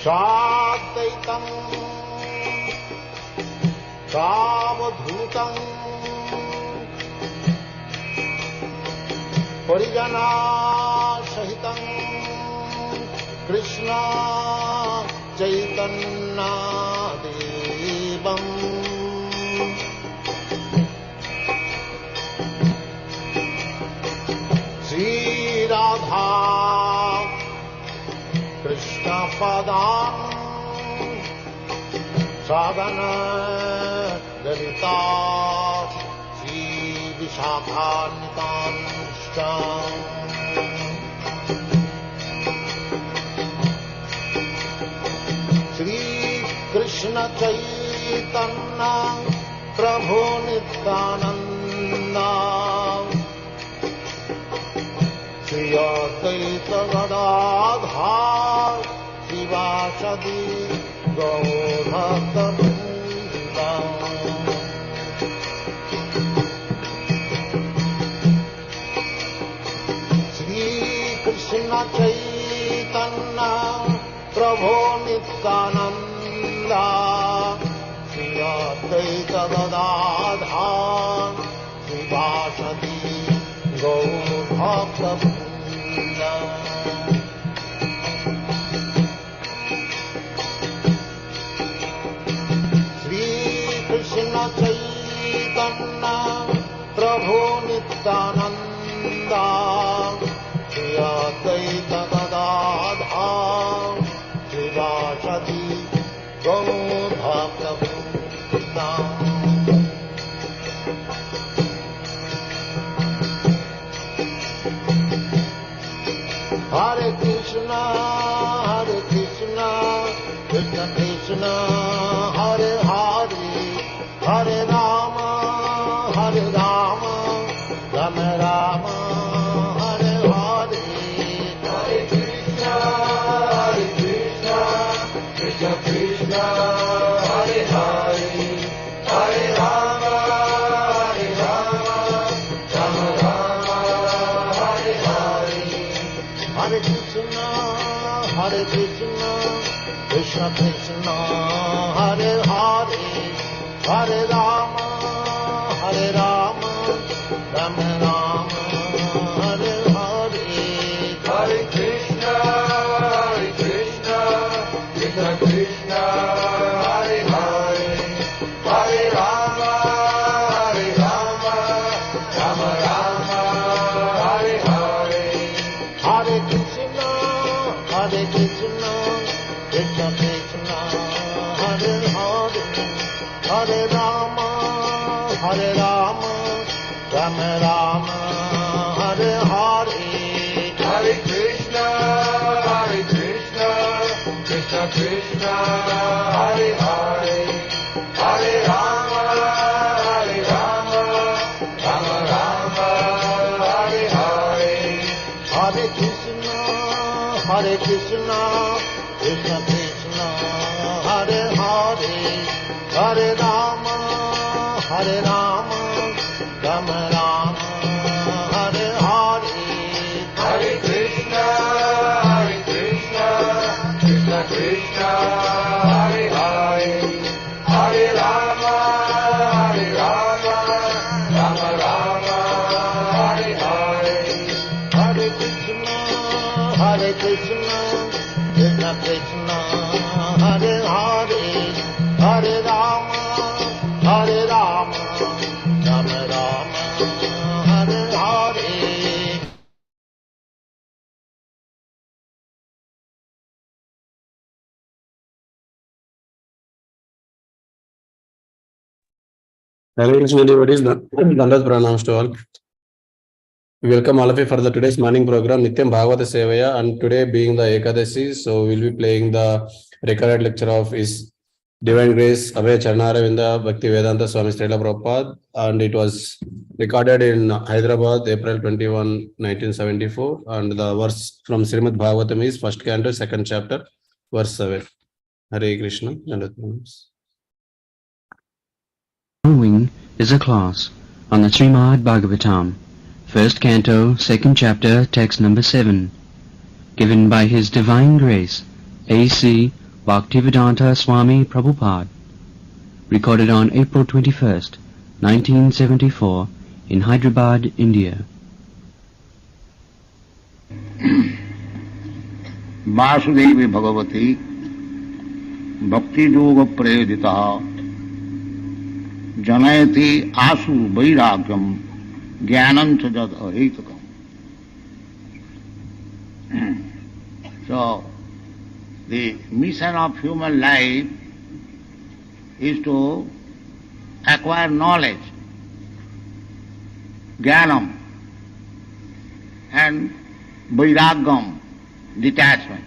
Sadaitam Savadhutam Parijana Sahitam Krishna Chaitanya Devam Sri Radha Krishna Padam Sadhana Dalita Sri Vishakhantam Sri Krishna Chaitanya Prabhu Nityananda Sri Advaita Gadadhar Sivasadi Gaurabhakta Sri Krishna Chaitanya Prabhu Nityananda Sri Advaita Gadadhar Sivasadi Gaurabhakta Krishna Chaitanya Prabhu Nityananda Sri Advaita Gadadhar Sivasadi Gaurabhakta Hare Krishna Krishna Krishna Hare Hare Hare Rama Rama Rama Hare Hare Hare Krishna Krishna Krishna Hare Hare Hare Rama Rama Rama Hare Hare Hare Krishna Krishna Krishna Hare Hare Hare Rama Rama Rama Hare Hare Hare Krishna Krishna Krishna Hare Hare Hare Rama Rama Rama Hare Hare Hare Krishna Krishna Krishna Hare Hare Hare Rama Rama Rama Hare Hare Hare Krishna Krishna Krishna Hare Hare Hare Rama Rama Rama Hare Hare Hare Krishna Krishna Krishna Hare Hare Hare Rama Rama Rama Hare Hare Hare Krishna Krishna Krishna Hare Hare Hare Rama Rama Rama Hare Hare Hare Krishna Krishna Krishna Hare Hare Hare Rama Rama Rama Hare Hare Hare Krishna devotees, Dandat Pranams to all. We welcome all of you for the today's morning program, Nitya Bhagavata Sevaya, and today being the Ekadashi, so we'll be playing the recorded lecture of His Divine Grace, Abhay Charnaravinda Bhakti Vedanta Swami Srila Prabhupada, and it was recorded in Hyderabad, April 21, 1974, and the verse from Srimad Bhagavatam is first canto, second chapter, verse 7. Hare Krishna. Dandat Pranams. Following is a class on the Srimad Bhagavatam, first canto, second chapter, text number 7, given by His Divine Grace, A.C. Bhaktivedanta Swami Prabhupada. Recorded on April 21st, 1974 in Hyderabad, India. Vasudevi Bhagwati भक्ति योग प्रेरिता जनयति आसु वैराग्यम ज्ञानं च जद अहेतुकम्. So, the mission of human life is to acquire knowledge, jnanam, and vairagam, detachment.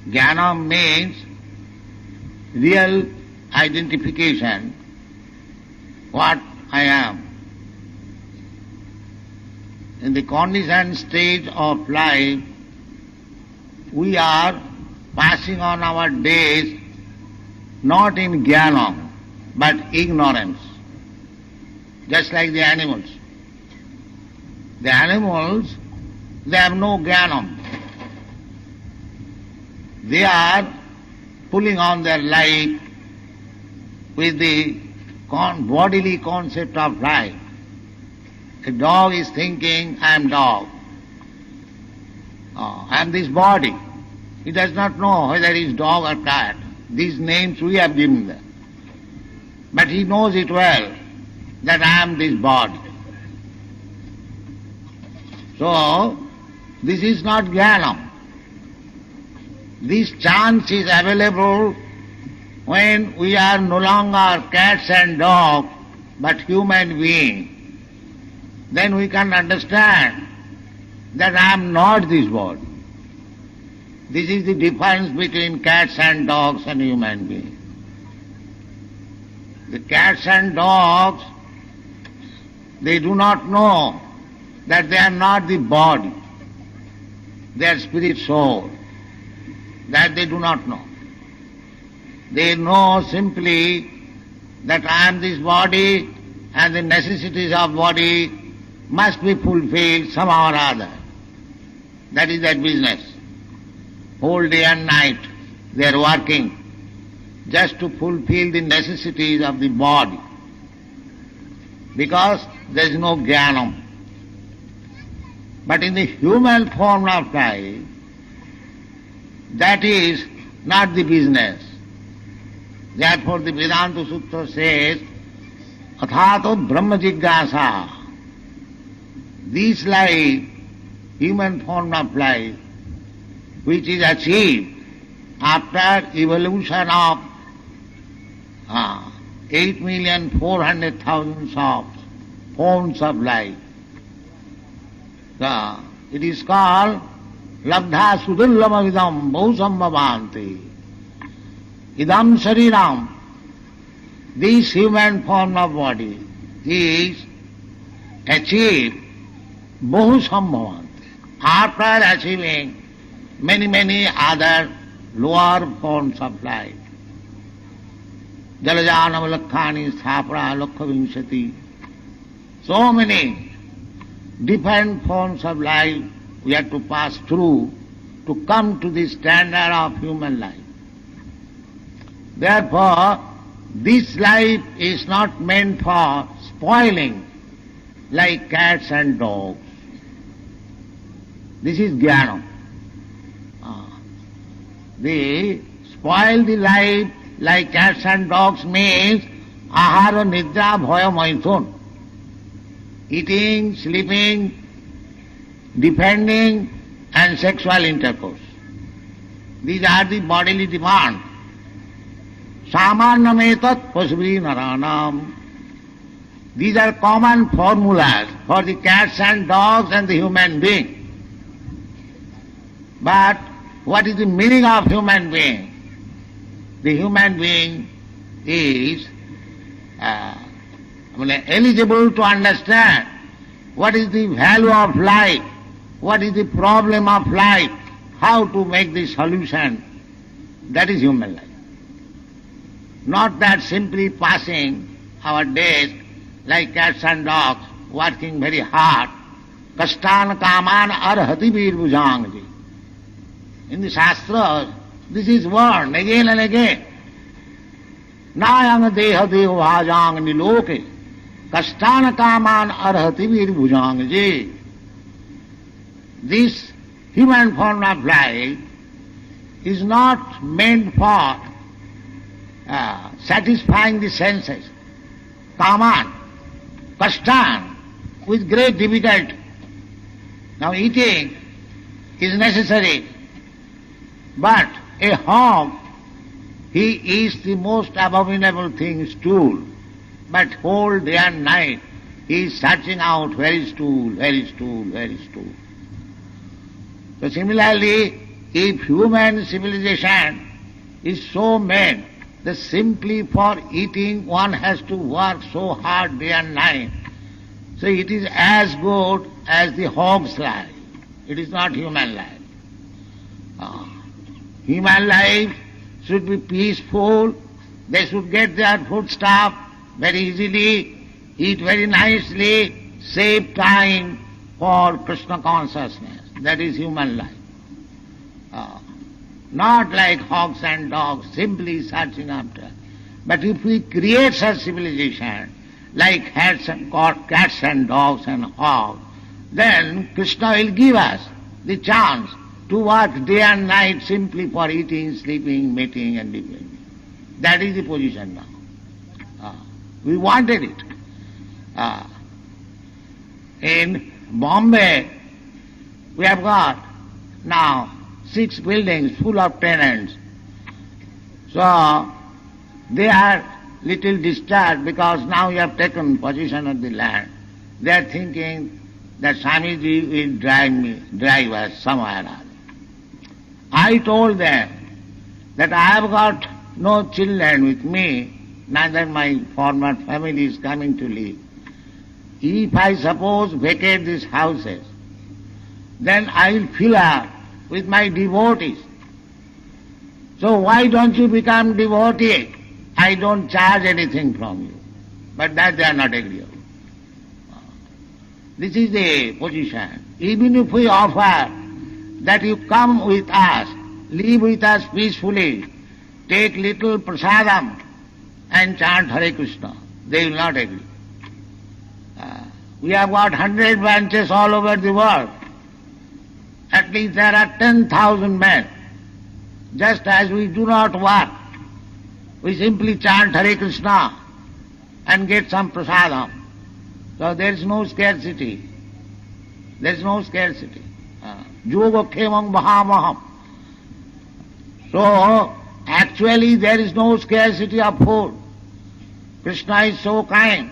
Jnanam means real identification, what I am. In the conditioned stage of life, we are passing on our days not in jnanam, but ignorance, just like the animals. The animals, they have no jnanam. They are pulling on their life with the bodily concept of life. A dog is thinking, I am dog. I am this body. He does not know whether he is dog or cat. These names we have given them. But he knows it well that I am this body. So, this is not jnanam. This chance is available when we are no longer cats and dogs, but human beings. Then we can understand that I am not this body. This is the difference between cats and dogs and human beings. The cats and dogs, they do not know that they are not the body. They are spirit soul. That they do not know. They know simply that I am this body and the necessities of body must be fulfilled somehow or other. That is their business. Whole day and night they are working just to fulfill the necessities of the body, because there is no jnanam. But in the human form of life, that is not the business. Therefore the Vedanta Sutra says, Athato Brahma Jigyasa. This life, human form of life, which is achieved after evolution of 8,400,000 of forms of life. It is called Labdha Sudurlama Vidam Bhusambhavanti. Idam Shariram. This human form of body is achieved Bhusambhavanti. After achieving many other lower forms of life. Jalajanam Lakhani Sthapra Lakha Vimshati. So many different forms of life we have to pass through to come to the standard of human life. Therefore, this life is not meant for spoiling like cats and dogs. This is jnana. They spoil the life like cats and dogs means ahara nidra bhaya maithun. Eating, sleeping, defending and sexual intercourse. These are the bodily demands. Samanyametat pasvi naranam. These are common formulas for the cats and dogs and the human being. But what is the meaning of human being? The human being is eligible to understand what is the value of life, what is the problem of life, how to make the solution. That is human life. Not that simply passing our days like cats and dogs, working very hard. Kastan kaman arhati bir bhujangji. In the Shastras, This is warned again and again. Nayang deha deho bhajang niloke kastana kaman arhati vir bhujang je. This human form of life is not meant for satisfying the senses. Kaman, kastan, with great difficulty. Now eating is necessary, but a hog, he eats the most abominable thing, stool, but whole day and night he is searching out where is stool, where is stool, where is stool. So similarly, if human civilization is so made that simply for eating one has to work so hard day and night, so it is as good as the hog's life. It is not human life. Human life should be peaceful. They should get their foodstuff very easily, eat very nicely, save time for Krishna consciousness. That is human life. Not like hogs and dogs, simply searching after. But if we create such civilization, like cats and dogs and hogs, then Krishna will give us the chance to work day and night simply for eating, sleeping, mating and living. That is the position now. We wanted it. In Bombay, we have got now 6 buildings full of tenants. So they are little disturbed because now you have taken possession of the land. They are thinking that Swamiji will drive us somewhere or other. I told them that I have got no children with me, neither my former family is coming to live. If I suppose vacate these houses, then I will fill up with my devotees. So why don't you become devotee? I don't charge anything from you. But that they are not agreeable. This is the position. Even if we offer that you come with us, live with us peacefully, take little prasadam and chant Hare Krishna, they will not agree. We have got 100 branches all over the world. At least there are 10,000 men. Just as we do not work, we simply chant Hare Krishna and get some prasadam. So there is no scarcity. There is no scarcity. Yoga khemam bahamaham. So actually there is no scarcity of food. Krishna is so kind.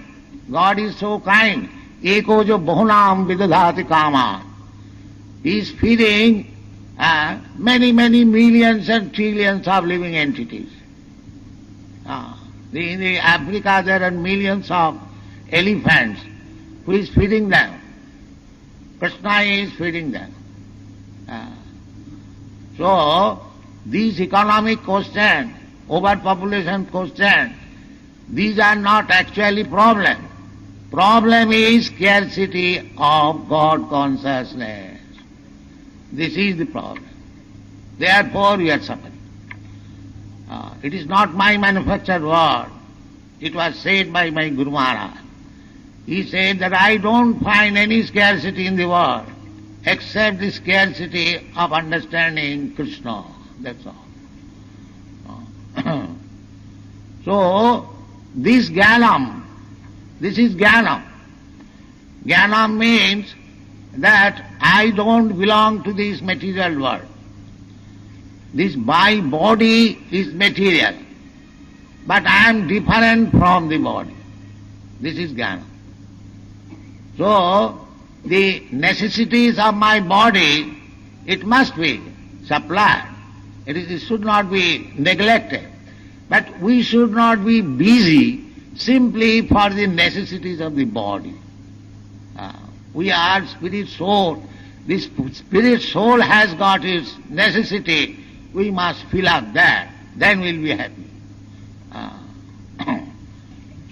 God is so kind. Eko jo bahunam vidadhati kama. He is feeding many millions and trillions of living entities. In the Africa there are millions of elephants. Who is feeding them? Krishna is feeding them. So these economic questions, overpopulation questions, these are not actually problem. Problem is scarcity of God consciousness. This is the problem. Therefore we are suffering. It is not my manufactured word. It was said by my Guru Maharaj. He said that I don't find any scarcity in the world except the scarcity of understanding Krishna. That's all. So this Jnanam, this is Jnanam. Jnanam means that I don't belong to this material world. This my body is material, but I am different from the body. This is Jnana. So the necessities of my body, it must be supplied. It should not be neglected. But we should not be busy simply for the necessities of the body. We are spirit soul. This spirit soul has got its necessity. We must fill up that. Then we'll be happy.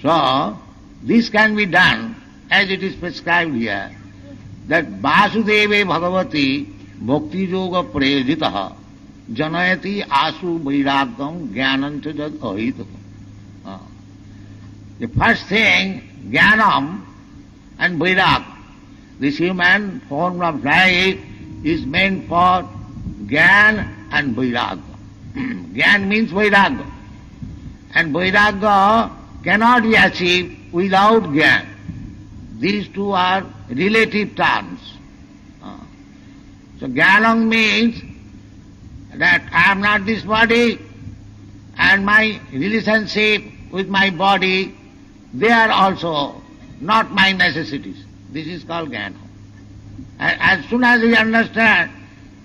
So this can be done as it is prescribed here, that Vasudeve Bhagavati Bhakti Yoga Prayojitaha janayati asu vairagam jnanancha jad ahita. The first thing, jnanam and vairag. This human form of life is meant for jnana and vairagya. Jnana means vairagya. And vairagya cannot be achieved without jnana. These two are relative terms. So jnana means that I am not this body, and my relationship with my body, they are also not my necessities. This is called jnana. And as soon as we understand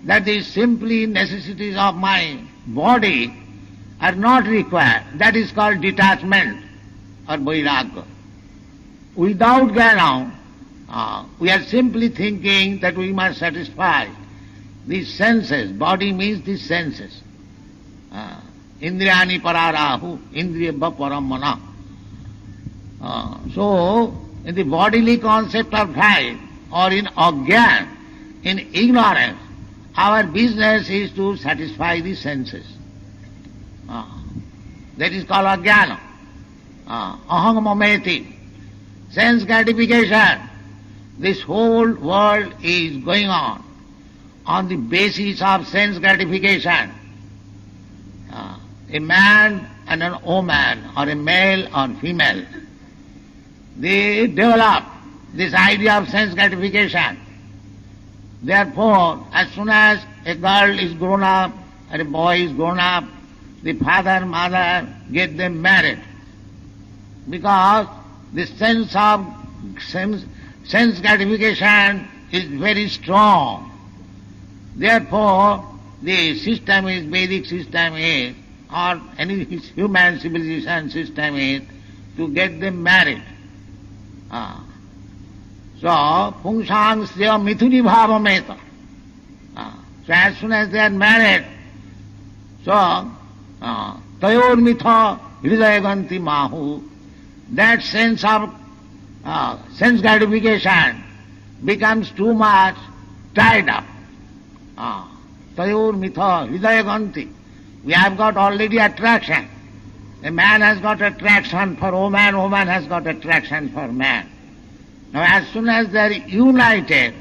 that these simply necessities of my body are not required, that is called detachment or vairagya. Without jnana, we are simply thinking that we must satisfy these senses. Body means these senses. Indriyani pararahu, indriyabha paramana. So, in the bodily concept of life, or in ajnana, in ignorance, our business is to satisfy the senses. That is called ajnana. Aham mameti. Sense gratification. This whole world is going on the basis of sense gratification. A man and an woman, or a male or female, they develop this idea of sense gratification. Therefore, as soon as a girl is grown up or a boy is grown up, the father and mother get them married. Because the sense gratification is very strong. Therefore, the system is, Vedic system is, or any human civilization system is, to get them married. So, pungsang sya mithuni bhavameta. So as soon as they are married, so, tayor mitha hridayaganti mahu, that sense of sense gratification becomes too much tied up. Tayor mitha hridayaganti. We have got already attraction. A man has got attraction for woman, woman has got attraction for man. Now as soon as they are united,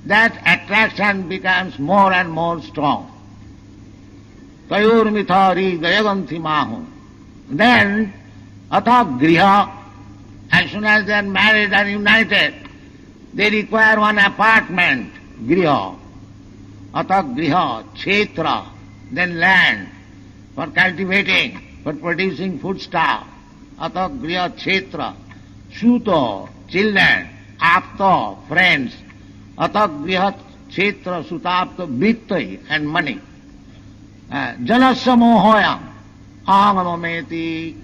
that attraction becomes more and more strong. Tayor mithari dayaganti mahu. Then, atha griha, as soon as they are married and united, they require one apartment, griha. Atha griha, kshetra, then land, for cultivating, for producing foodstuff. Atha griha kshetra, suto, children, apta, friends. Atha griha kshetra, sutapta, vittai, and money. Janasya mohoyam, ahamamameti.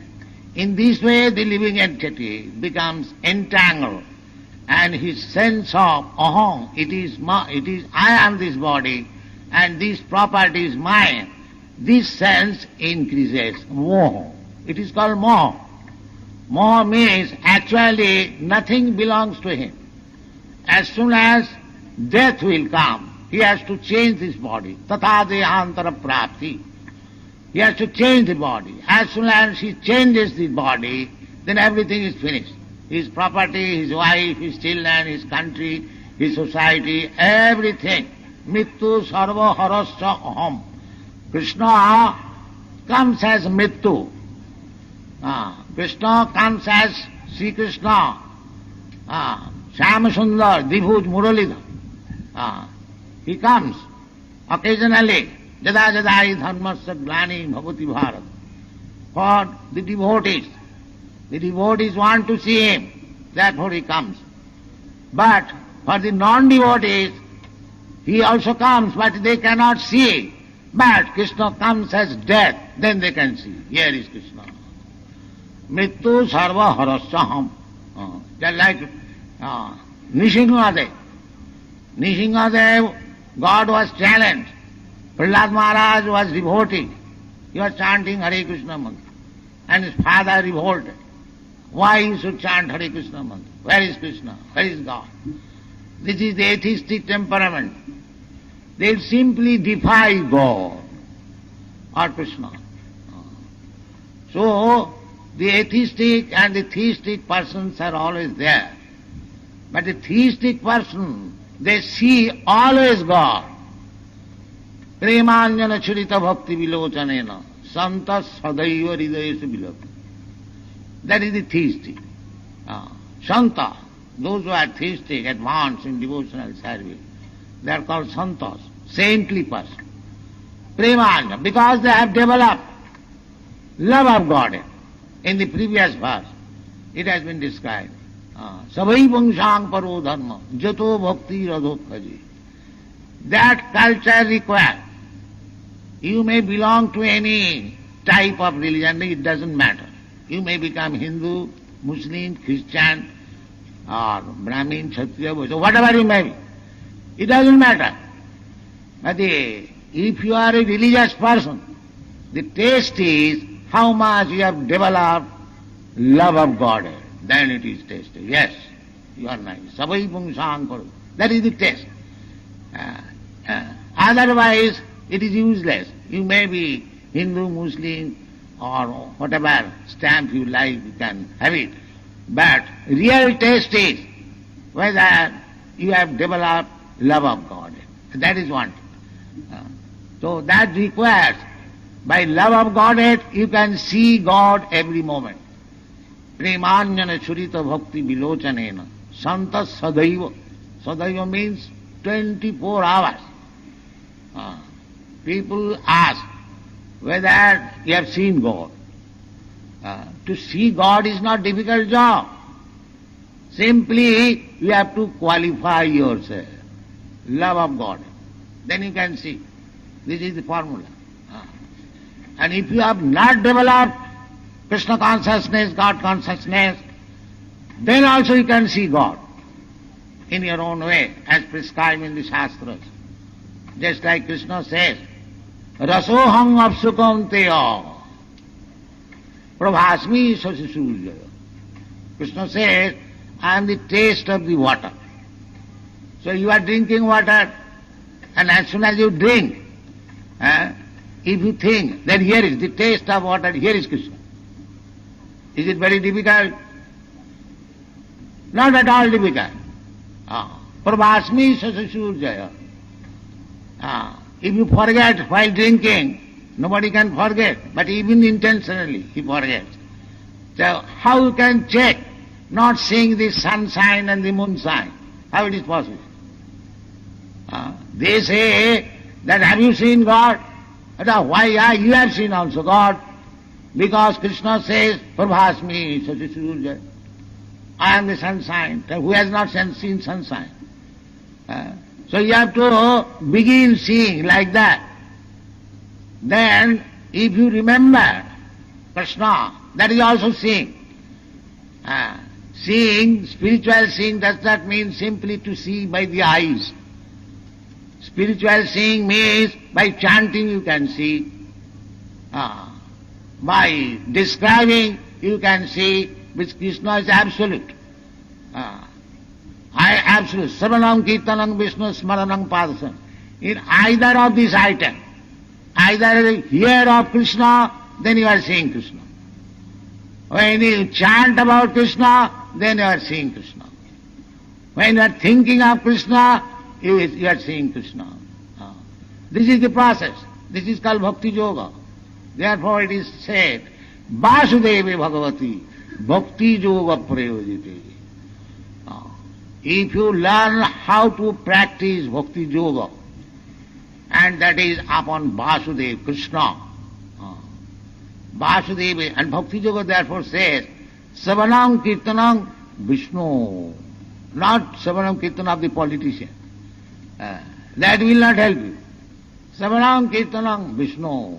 In this way the living entity becomes entangled, and his sense of aham, it is I am this body and this property is mine, this sense increases. Moha. It is called moha. Moha means actually nothing belongs to him. As soon as death will come, he has to change this body. Tatha dehantara prapti. He has to change the body. As soon as he changes the body, then everything is finished. His property, his wife, his children, his country, his society, everything. Mittu sarva harascha aham. Krishna comes as Mittu. Krishna comes as Sri Krishna. Shyama Sundar, Dibhuj Muralidhar. He comes occasionally. Jada jadai dharmasya glani bhavati bharat. For the devotees want to see him, therefore he comes. But for the non-devotees, he also comes, but they cannot see. But Krishna comes as death, then they can see. Here is Krishna. Mrityu sarva harasyaham. Just like Nishingadev. Nishingadev, God was challenged. Prahlad Maharaj was devotee. He was chanting Hare Krishna mantra. And his father revolted. Why he should chant Hare Krishna mantra? Where is Krishna? Where is God? This is the atheistic temperament. They simply defy God. or Krishna. So, the atheistic and the theistic persons are always there. But the theistic person, they see always God. Premanjana churita bhakti vilochanena santa sadaiva hridayesa vilapa. That is the theistic. Santa, those who are theistic, advanced in devotional service, they are called santas, saintly person. Premanja, because they have developed love of God. In the previous verse, it has been described. Savai vangshang paro dharma, jato bhakti radhotkaji. That culture requires. You may belong to any type of religion, it doesn't matter. You may become Hindu, Muslim, Christian, or Brahmin, Kshatriya, whatever you may be. It doesn't matter. But if you are a religious person, the taste is how much you have developed love of God. Then it is tasted. Yes, you are nice. Savai pungsang paru. That is the taste. Otherwise, it is useless. You may be Hindu, Muslim, or whatever stamp you like, you can have it. But real taste is whether you have developed love of God. That is one. So that requires, by love of Godhead, you can see God every moment. Premanjana churita bhakti vilochanena santa sadaiva. Sadaiva means 24 hours. People ask whether you have seen God. To see God is not difficult job. Simply you have to qualify yourself. Love of God. Then you can see. This is the formula. And if you have not developed Krishna consciousness, God consciousness, then also you can see God in your own way, as prescribed in the Shastras. Just like Krishna says, Rasoham apsukamteya prabhasmi sasisurjaya. Krishna says, I am the taste of the water. So you are drinking water, and as soon as you drink, if you think that here is the taste of water, here is Krishna. Is it very difficult? Not at all difficult. Prabhasmi sasisurjaya. If you forget while drinking, nobody can forget, but even intentionally he forgets. So how you can check not seeing the sunshine and the moonshine? How it is possible? They say that have you seen God? Why you have seen also God? Because Krishna says, Prabhasmi sasisurjaya. I am the sunshine. Who has not seen sunshine? So you have to begin seeing like that. Then, if you remember Krishna, that is also seeing. Seeing, spiritual seeing does not mean simply to see by the eyes. Spiritual seeing means by chanting you can see. By describing you can see, which Krishna is absolute. Absolute. Savanam kirtanam Vishnu smaranam padasam. In either of these items, either hear of Krishna, then you are seeing Krishna. When you chant about Krishna, then you are seeing Krishna. When you are thinking of Krishna, you are seeing Krishna. This is the process. This is called Bhakti Yoga. Therefore it is said, Vasudeve Bhagavati Bhakti Yoga Prayojite. If you learn how to practice Bhakti Yoga, and that is upon Vasudeva, Krishna, Vasudeva, and Bhakti Yoga therefore says, Savanam Kirtanam Vishnu, not Savanam Kirtan of the politician. That will not help you. Savanam Kirtanam Vishnu.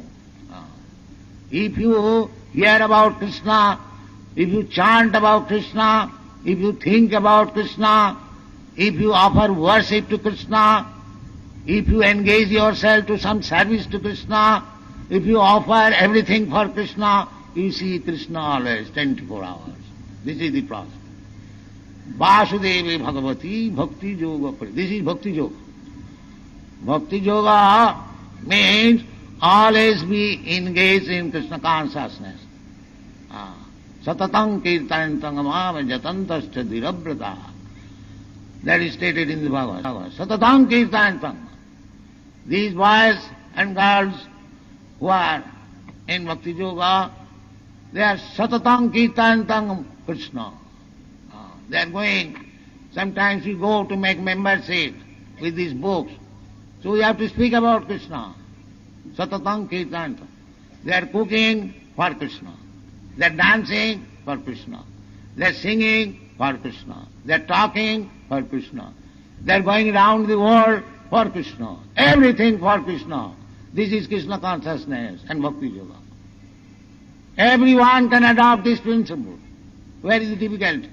If you hear about Krishna, if you chant about Krishna, if you think about Krishna, if you offer worship to Krishna, if you engage yourself to some service to Krishna, if you offer everything for Krishna, you see Krishna always, 24 hours. This is the process. Vasudeva Bhagavati Bhakti Yoga. This is Bhakti Yoga. Bhakti Yoga means always be engaged in Krishna consciousness. Satatang kirtantam amam jatantascha dhirabrata. That is stated in the Bhagavata. Satatang kirtantam. These boys and girls who are in Bhakti Yoga, they are satatang kirtantam Krishna. They are going, sometimes we go to make membership with these books. So we have to speak about Krishna. Satatang kirtantam. They are cooking for Krishna. They are dancing for Krishna. They are singing for Krishna. They are talking for Krishna. They are going around the world for Krishna. Everything for Krishna. This is Krishna consciousness and Bhakti Yoga. Everyone can adopt this principle. Where is the difficulty?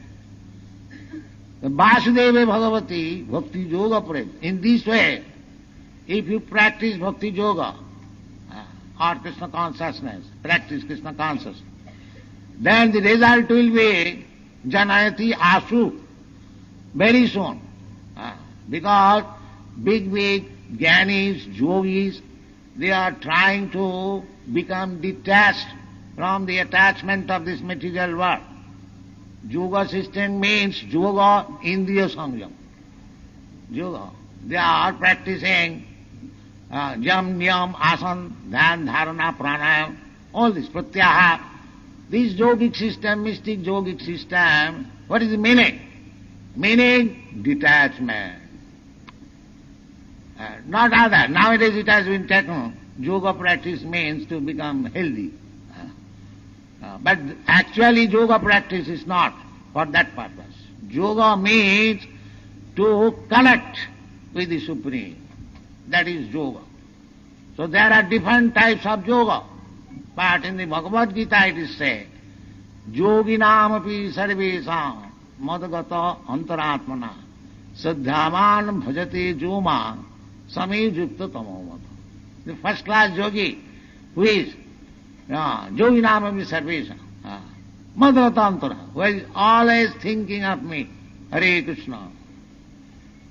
The Vasudeva Bhagavati Bhakti Yoga Prem. In this way, if you practice Bhakti Yoga or Krishna consciousness, practice Krishna consciousness, then the result will be Janayati Asu very soon. Because big Jnanis, Yogis, they are trying to become detached from the attachment of this material world. Yoga system means yoga indriya samyam. Yoga. They are practicing jam, niyam, asan, dhyan, dharana, pranayam, all this, pratyaha. This yogic system, mystic yogic system, what is the meaning? Meaning detachment. Not other. Nowadays it has been taken, yoga practice means to become healthy. But actually yoga practice is not for that purpose. Yoga means to connect with the Supreme. That is yoga. So there are different types of yoga. But in the Bhagavad Gita it is said, Yoginam api sarvesam madagata antaratmana sadhyaman bhajate joma same yukta tamomata. The first class yogi who is Yoginam api sarvesam madagata antara, who is always thinking of me, Hare Krishna.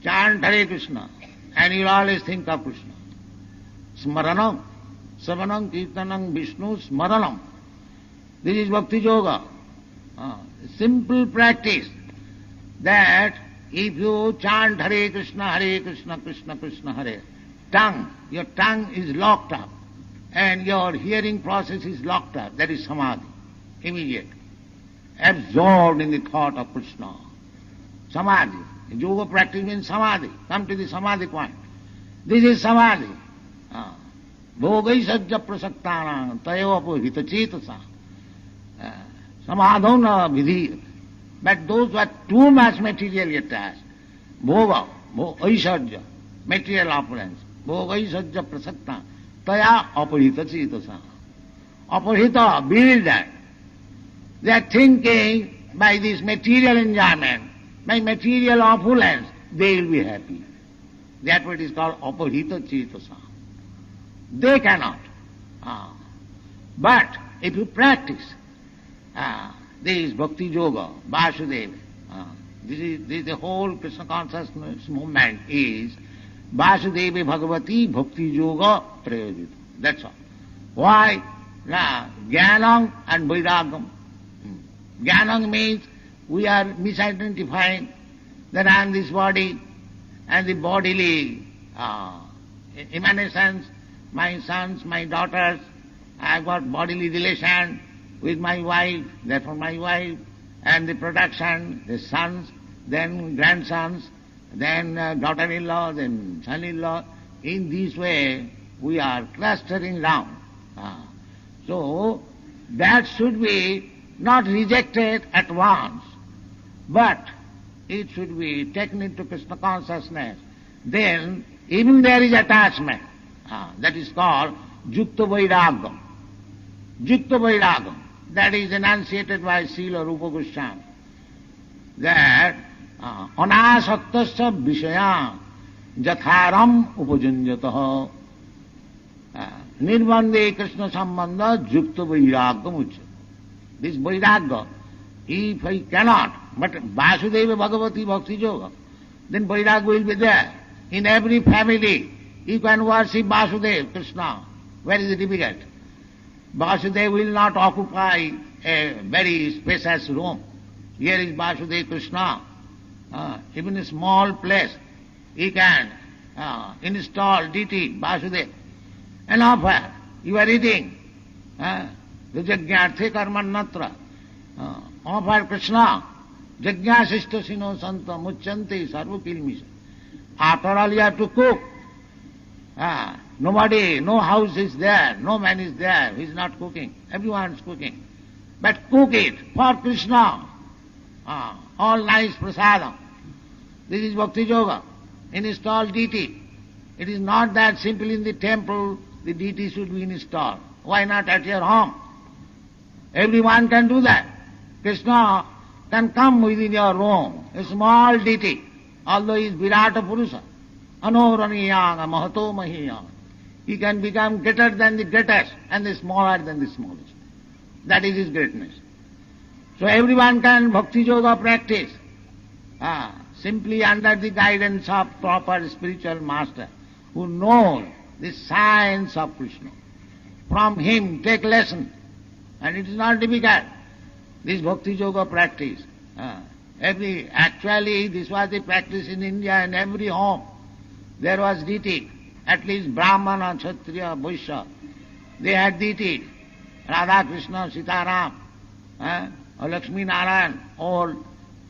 Chant Hare Krishna and you will always think of Krishna. Smaranam. Savanam, Kirtanam, Vishnu, Smaranam. This is Bhakti Yoga. Simple practice that if you chant Hare Krishna, Krishna Krishna, Hare, your tongue is locked up and your hearing process is locked up. That is Samadhi. Immediate. Absorbed in the thought of Krishna. Samadhi. Yoga practice means Samadhi. Come to the Samadhi point. This is Samadhi. Bhogai sajja prasaktanam tayopo hitachitasa samadhona vidhi. But those who are too much materially attached, bhoga, aisarja, material opulence, bhogai sajja prasaktanam taya apahitachitasa. Apahita, bewildered. They are thinking by this material enjoyment, by material opulence, they will be happy. That's what is called apahitachitasa. They cannot. But if you practice this Bhakti Yoga, Vasudeva, this is the whole Krishna consciousness movement is Vasudeva Bhagavati Bhakti Yoga Prayojita. That's all. Why? Jnanam and Vairagam. Jnanam means we are misidentifying that I am this body and the bodily emanations, my sons, my daughters, I have got bodily relation with my wife, therefore my wife, and the production, the sons, then grandsons, then daughter-in-law, then son-in-law. In this way, we are clustering round. So, that should be not rejected at once, but it should be taken into Krishna consciousness. Then, even there is attachment. That is called Yukta Vairagam. Yukta Vairagam. That is enunciated by Srila Rupa Goswami. That anasaktasya vishaya jatharam upajunjataha nirbande Krishna sambandha Yukta Vairagam uccha. This Vairagya, if I cannot, but Vasudeva Bhagavati Bhakti Yoga, then Vairagya will be there. In every family, you can worship Vasudeva, Krishna, Where is the difficulty? Vasudeva will not occupy a very spacious room. Here is Vasudeva Krishna. Even a small place, he can install deity Vasudeva and offer. You are eating. Jagyarthe karmanatra. Offer Krishna. Jagyasishta sino santa muchanti sarva kilmisa. After all you have to cook. Nobody, no house is there, no man is there who is not cooking. Everyone is cooking. But cook it for Krishna. All nice prasadam. This is Bhakti Yoga. Install deity. It is not that simply in the temple the deity should be installed. Why not at your home? Everyone can do that. Krishna can come within your room, a small deity, although he is Virata Purusa, Anoraniyanga Mahato Mahiyanga. He can become greater than the greatest and the smaller than the smallest. That is his greatness. So everyone can Bhakti Yoga practice simply under the guidance of proper spiritual master who knows the science of Krishna. From him take lesson. And it is not difficult. This Bhakti Yoga practice. Actually this was the practice in India, in every home. There was deity. At least Brahmana, Kshatriya, Vaishya. They had deity. Radha Krishna, Sitaram, or Lakshmi Narayan, or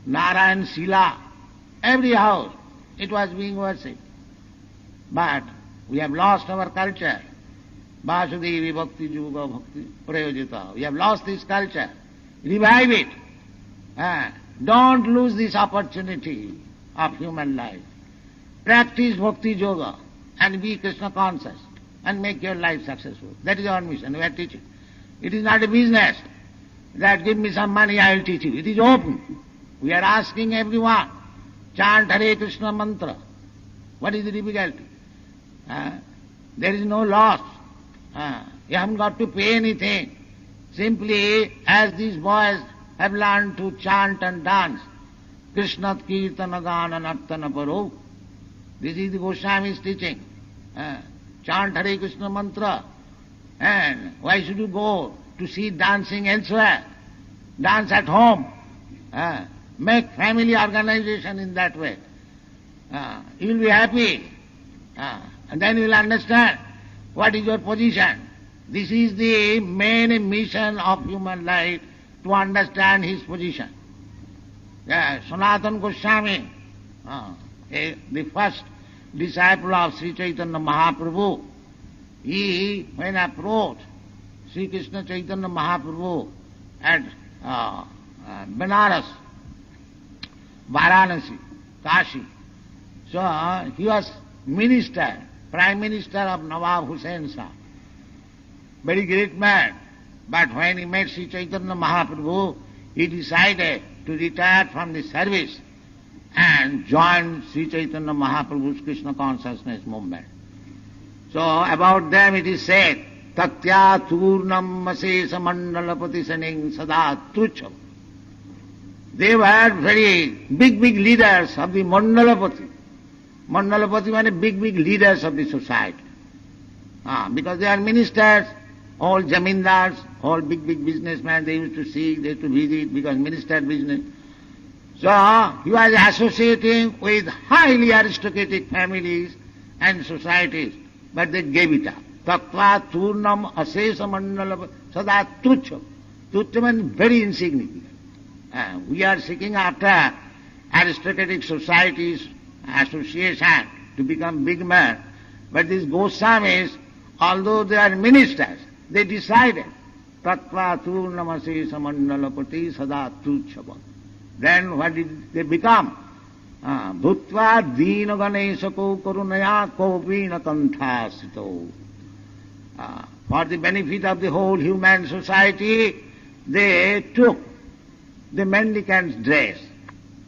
Narayan Sila. Every house it was being worshipped. But we have lost our culture. Vasudevi Bhakti Yoga Bhakti Prayojita. We have lost this culture. Revive it. Don't lose this opportunity of human life. Practice Bhakti Yoga and be Krishna conscious and make your life successful. That is our mission. We are teaching. It is not a business that give me some money, I will teach you. It is open. We are asking everyone, chant Hare Krishna mantra. What is the difficulty? There is no loss. You haven't got to pay anything. Simply, as these boys have learned to chant and dance, Krishna Kirtana Gana Nartana Paro. This is the Goswami's teaching. Chant Hare Krishna mantra. And why should you go to see dancing elsewhere? Dance at home. Make family organization in that way. You will be happy. And then you will understand what is your position. This is the main mission of human life, to understand his position. Sanatana Goswami, the first disciple of Sri Chaitanya Mahaprabhu, he, when approached Sri Krishna Chaitanya Mahaprabhu at Benares, Varanasi, Kashi, so he was minister, prime minister of Nawab Hussain Shah. Very great man. But when he met Sri Chaitanya Mahaprabhu, he decided to retire from the service and join Sri Chaitanya Mahaprabhu's Krishna consciousness movement. So about them it is said, Taktya Turnam Masesa Mandalapati Saning Sada Trucham. They were very big leaders of the Mandalapati. Mandalapati means big leaders of the society. Because they are ministers, all zamindars, all big businessmen, they used to see, they used to visit because minister business. So he was associating with highly aristocratic families and societies, but they gave it up. Tattva turnam asesa mandala sada tucham. Tucham means very insignificant. We are seeking after aristocratic societies, association to become big men. But these Goswamis, although they are ministers, they decided, Tattva turnam asesa mandalapati sada tucham. Then what did they become? Bhutva dina ganesako karunaya kopina kanthasito. For the benefit of the whole human society, they took the mendicant's dress.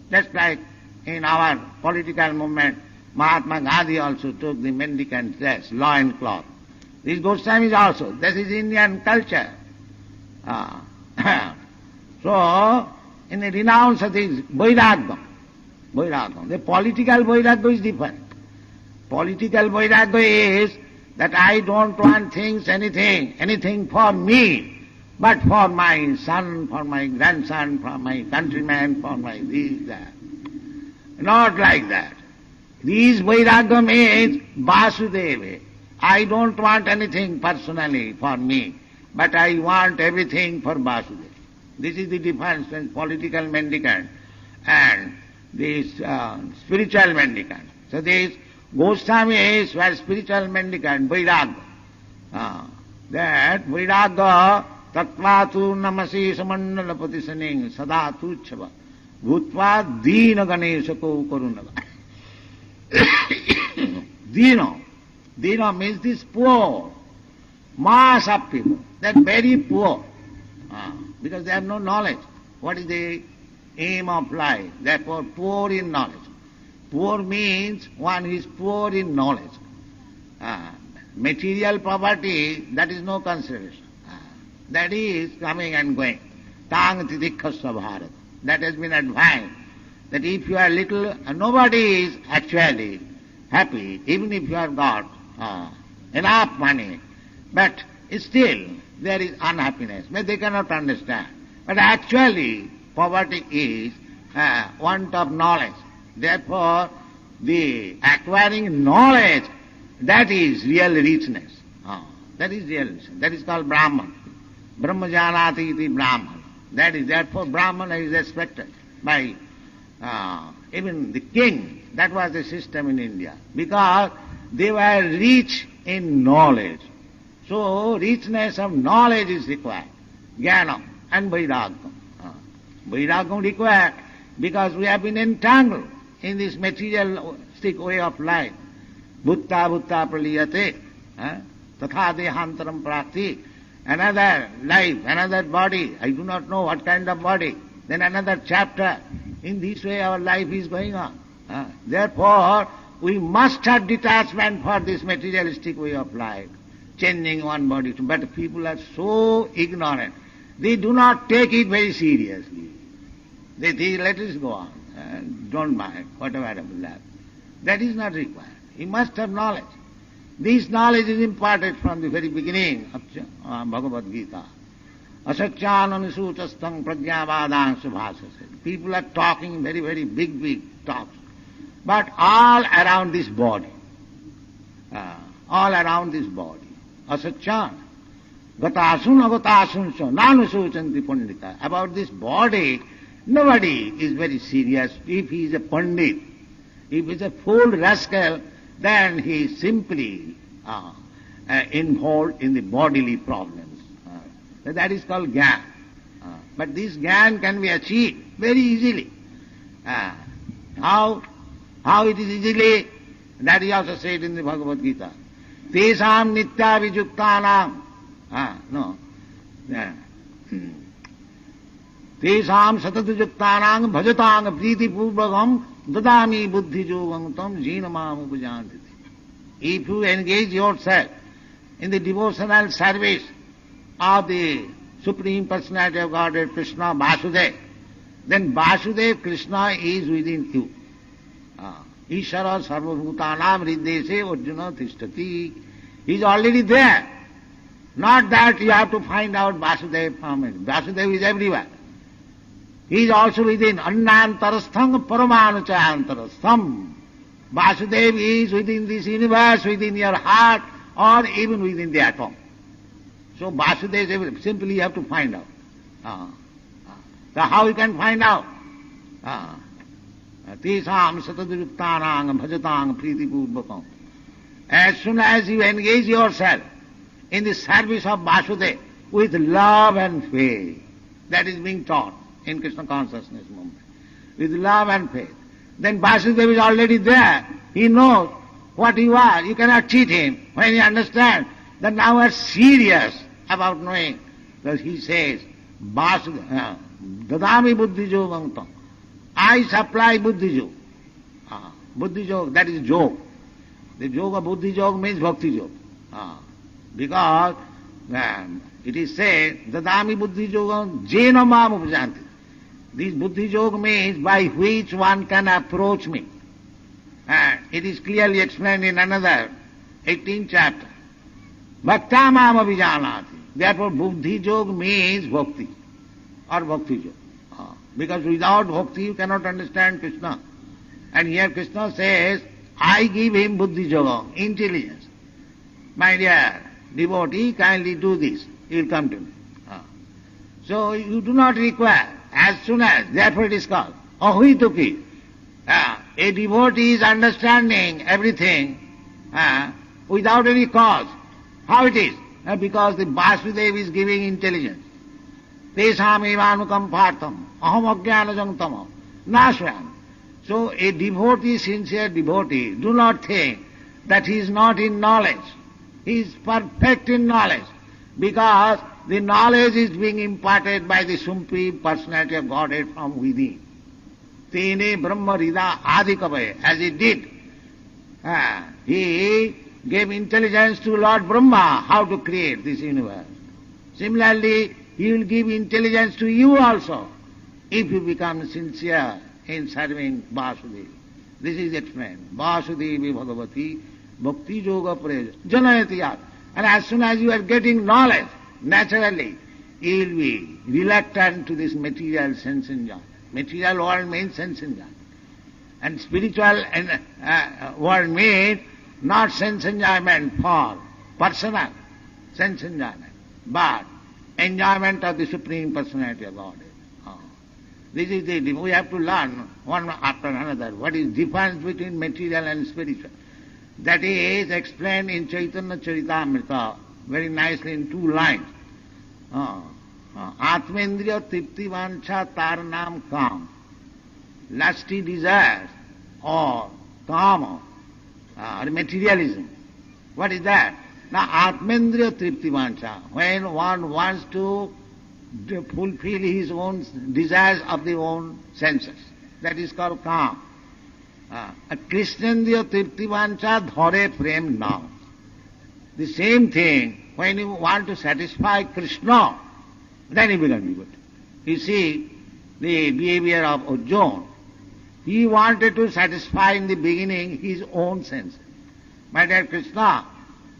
Just like in our political movement, Mahatma Gandhi also took the mendicant's dress, loin cloth. These Goswamis also. This is Indian culture. So, in the renounce of this Vairagya, the political Vairagya is different. Political Vairagya is that I don't want anything for me, but for my son, for my grandson, for my countrymen, for my this, that. Not like that. This Vairagya means Vasudeva. I don't want anything personally for me, but I want everything for Vasudeva. This is the difference between political mendicant and this spiritual mendicant. So this Goswamis were spiritual mendicant, Vairagya. That Vairagya Tattvatu namasi samandalapati saning sadatu chava bhutva dina ganeshako karunaga. Dina means this poor mass of people. They are very poor because they have no knowledge. What is the aim of life? Therefore, poor in knowledge. Poor means one who is poor in knowledge. Material property, that is no consideration. That is coming and going. Tang tidikhasya bharat. That has been advised. That if you are little, nobody is actually happy, even if you have got enough money, but still there is unhappiness. But they cannot understand. But actually, poverty is want of knowledge. Therefore, the acquiring knowledge, that is real richness. That is real richness. That is called Brahman. Brahmajanati iti Brahman. That is, therefore, Brahmana is respected by even the king. That was the system in India, because they were rich in knowledge. So, richness of knowledge is required. Jnana and Vairagya. Vairagya required because we have been entangled in this materialistic way of life. Bhutta praliyate, tatha dehantaram prati. Another life, another body, I do not know what kind of body. Then another chapter. In this way our life is going on. Therefore, we must have detachment for this materialistic way of life, changing one body to. But people are so ignorant. They do not take it very seriously. They think, let us go on, don't mind, whatever will happen. That is not required. You must have knowledge. This knowledge is imparted from the very beginning of Bhagavad Gita. Asacchānanisutastam pragyāvādāṃ subhāsase. People are talking very, very big talks. But all around this body. All around this body. Asacchāna. Gatasun agatasun so nanusuchanti pandita. About this body, nobody is very serious. If he is a pandit, if he is a fool rascal, then he is simply involved in the bodily problems. That is called Gyan. But this Gyan can be achieved very easily. How it is easily? That is also said in the Bhagavad Gita. Tesam nitya vijuktanam. Tesam satatujuktanam bhajatang priti purvagam dadami buddhi jogam tam jinamam upajanti. If you engage yourself in the devotional service of the Supreme Personality of Godhead, Krishna, Vasudeva, then Vasudeva, Krishna is within you. Ishara sarvabhutanam riddese arjuna tishtati. He is already there. Not that you have to find out Vasudeva from it. Vasudeva is everywhere. He is also within annantarastham paramanuchayantarastham. Vasudeva is within this universe, within your heart, or even within the atom. So Vasudeva is everywhere. Simply you have to find out. So how you can find out? Tesam sataduruktanang bhajatang priti purvakam. As soon as you engage yourself in the service of Vasudeva with love and faith, that is being taught in Krishna consciousness movement, with love and faith, then Vasudeva is already there. He knows what you are. You cannot cheat him. When you understand that now we are serious about knowing, because he says, Vasudeva, dadami buddhi yogam tam. I supply buddhi yoga. Buddhi yoga, that is yoga. The yoga, buddhi yoga means bhakti yoga. Because it is said, dadami buddhi yoga jena mam upajanti. This buddhi yoga means by which one can approach me. It is clearly explained in another 18th chapter. Bhaktamam abhijanati. Therefore, buddhi yoga means bhakti or bhakti yoga. Because without bhakti you cannot understand Krishna. And here Krishna says, I give him buddhi yoga, intelligence. My dear devotee, kindly do this. He will come to me. So you do not require, as soon as, therefore it is called ahituki. A devotee is understanding everything without any cause. How it is? Because the Vasudeva is giving intelligence. Tesam evanukam partham aham ajnana jantam nashram. So a devotee, sincere devotee, do not think that he is not in knowledge. He is perfect in knowledge because the knowledge is being imparted by the Supreme Personality of Godhead from within. Tene Brahma Rida Adikavaya, as he did. He gave intelligence to Lord Brahma how to create this universe. Similarly, he will give intelligence to you also if you become sincere in serving Vasudeva. This is explained. Vasudevi Bhagavati Bhakti Yoga Praja Janayati Yat. And as soon as you are getting knowledge, naturally, you will be reluctant to this material sense enjoyment. Material world means sense enjoyment. And spiritual world means not sense enjoyment for personal sense enjoyment, but enjoyment of the Supreme Personality of Godhead. This is the, we have to learn one after another what is difference between material and spiritual. That is explained in Chaitanya Charitamrita very nicely in 2 lines. Atmendriya tripti vancha tar naam kam. Lusty desires or kama or materialism. What is that? Now Atmendriya tripti vancha, when one wants to fulfill his own desires of the own senses, that is called kam. Krishnendriya tripti vancha dhare prem nam. The same thing, when you want to satisfy Krishna, then you become devotee. You see the behavior of Arjuna. He wanted to satisfy in the beginning his own senses. My dear Krishna,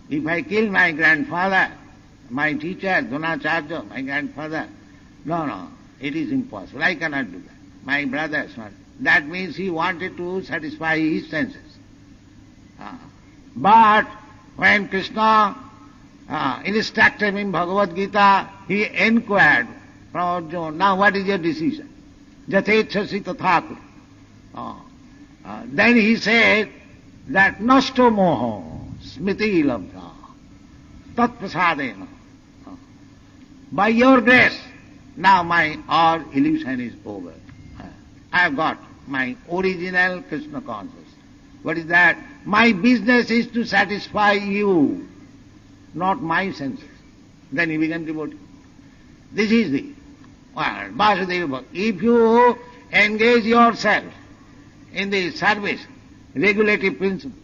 if I kill my grandfather, my teacher, Dronacharya, my grandfather, no, it is impossible. I cannot do that. My brothers, that means he wanted to satisfy his senses. But when Krishna instructed him in Bhagavad Gita, he inquired from Arjuna, now what is your decision? Jatechasi tathakur. Then he said that nasto moho smriti labdha tat prasadena. By your grace, now my all illusion is over. I have got my original Krishna consciousness. What is that? My business is to satisfy you, not my senses. Then you become devotee. This is the Vasudeva Bhakti. If you engage yourself in the service, regulative principle,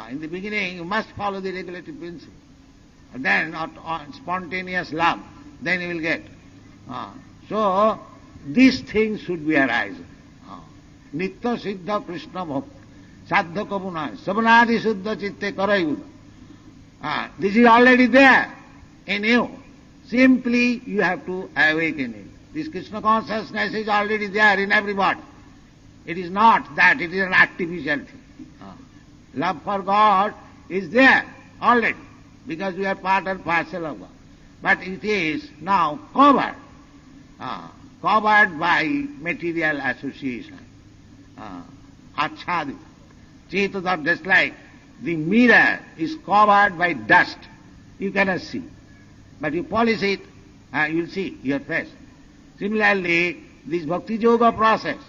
in the beginning you must follow the regulative principle. Then on spontaneous love, then you will get. So these things should be arising. Nitya Siddha Krishna Bhakti Sadha Kabuna Sabanadi Suddha Chitte Karayuda. This is already there in you. Simply you have to awaken it. This Krishna consciousness is already there in everybody. It is not that it is an artificial thing. Love for God is there already because we are part and parcel of God. But it is now covered by material association. Achhadit. Chetadar, just like the mirror is covered by dust. You cannot see. But you polish it, you will see your face. Similarly, this Bhakti Yoga process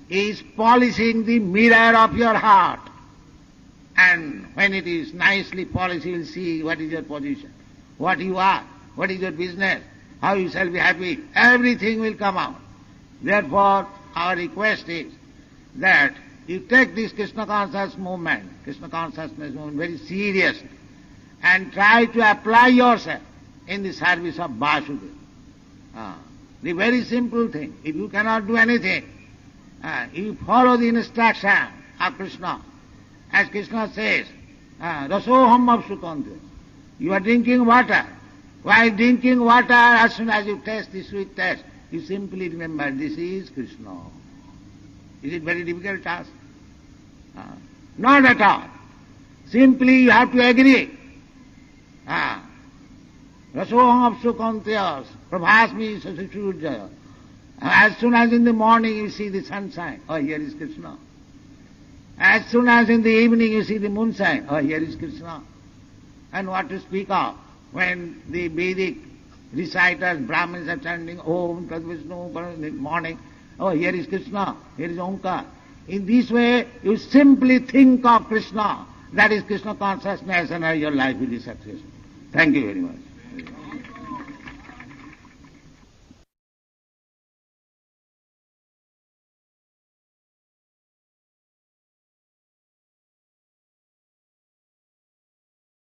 is polishing the mirror of your heart. And when it is nicely polished, you will see what is your position, what you are, what is your business, how you shall be happy. Everything will come out. Therefore, our request is that you take this Krishna consciousness movement very seriously and try to apply yourself in the service of Vasudeva. The very simple thing, if you cannot do anything, you follow the instruction of Krishna. As Krishna says, Rasoham apsukantya. You are drinking water. While drinking water, as soon as you taste the sweet taste, you simply remember this is Krishna. Is it very difficult task? Not at all. Simply you have to agree. Rasoham apsukantayas, prabhasmi sasachurjaya. As soon as in the morning you see the sunshine, oh, here is Krishna. As soon as in the evening you see the moonshine, oh, here is Krishna. And what to speak of when the Vedic reciters, Brahmins are chanting Om Tad Vishnu in the morning, oh, here is Krishna, here is Omkar. In this way, you simply think of Krishna. That is Krishna consciousness, and your life will be successful. Thank you very much.